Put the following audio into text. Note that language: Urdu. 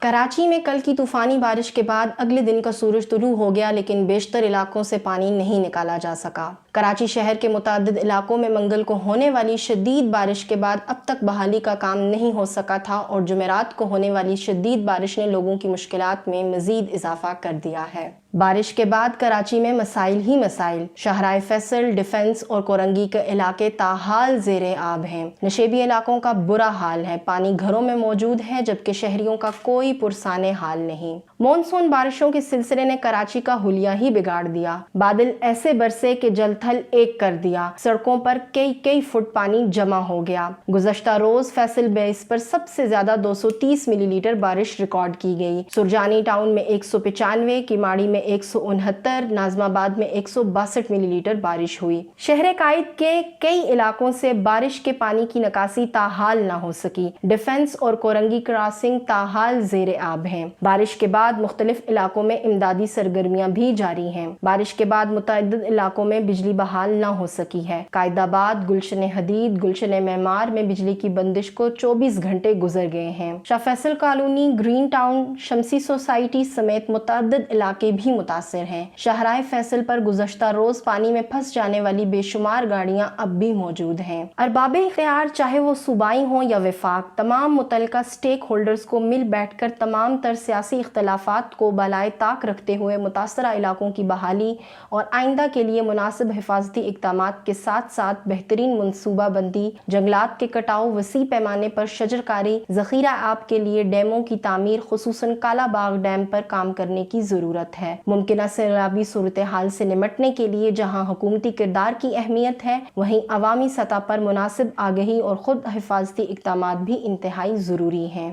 کراچی میں کل کی طوفانی بارش کے بعد اگلے دن کا سورج طلوع ہو گیا، لیکن بیشتر علاقوں سے پانی نہیں نکالا جا سکا۔ کراچی شہر کے متعدد علاقوں میں منگل کو ہونے والی شدید بارش کے بعد اب تک بحالی کا کام نہیں ہو سکا تھا، اور جمعرات کو ہونے والی شدید بارش نے لوگوں کی مشکلات میں مزید اضافہ کر دیا ہے۔ بارش کے بعد کراچی میں مسائل ہی مسائل۔ شاہراہ فیصل، ڈیفنس اور کورنگی کے علاقے تاحال زیر آب ہیں۔ نشیبی علاقوں کا برا حال ہے، پانی گھروں میں موجود ہے، جبکہ شہریوں کا کوئی پرسان حال نہیں۔ مونسون بارشوں کے سلسلے نے کراچی کا حلیہ ہی بگاڑ دیا۔ بادل ایسے برسے کہ جل تھل ایک کر دیا، سڑکوں پر کئی فٹ پانی جمع ہو گیا۔ گزشتہ روز فیصل بیس پر سب سے زیادہ 230 ملی لیٹر بارش ریکارڈ کی گئی۔ سرجانی ٹاؤن میں 195، کیماڑی میں 169، ناظم آباد میں 162 ملی لیٹر بارش ہوئی۔ شہر قائد کے کئی علاقوں سے بارش کے پانی کی نکاسی تاحال نہ ہو سکی۔ ڈیفنس اور کورنگی کراسنگ تاحال زیر آب ہیں۔ بارش کے بعد مختلف علاقوں میں امدادی سرگرمیاں بھی جاری ہیں۔ بارش کے بعد متعدد علاقوں میں بجلی بحال نہ ہو سکی ہے۔ قائد آباد، گلشن حدید، گلشن معمار میں بجلی کی بندش کو 24 گھنٹے گزر گئے ہیں۔ شاہ فیصل کالونی، گرین ٹاؤن، شمسی سوسائٹی سمیت متعدد علاقے بھی متاثر ہیں۔ شاہراہ فیصل پر گزشتہ روز پانی میں پھنس جانے والی بے شمار گاڑیاں اب بھی موجود ہیں۔ ارباب اختیار، چاہے وہ صوبائی ہوں یا وفاق، تمام متعلقہ اسٹیک ہولڈرز کو مل بیٹھ کر تمام تر سیاسی اختلافات کو بالائے طاق رکھتے ہوئے متاثرہ علاقوں کی بحالی اور آئندہ کے لیے مناسب حفاظتی اقدامات کے ساتھ ساتھ بہترین منصوبہ بندی، جنگلات کے کٹاؤ، وسیع پیمانے پر شجر کاری، ذخیرہ آب کے لیے ڈیموں کی تعمیر، خصوصاً کالا باغ ڈیم پر کام کرنے کی ضرورت ہے۔ ممکنہ سیلابی صورتحال سے نمٹنے کے لیے جہاں حکومتی کردار کی اہمیت ہے، وہیں عوامی سطح پر مناسب آگہی اور خود حفاظتی اقدامات بھی انتہائی ضروری ہیں۔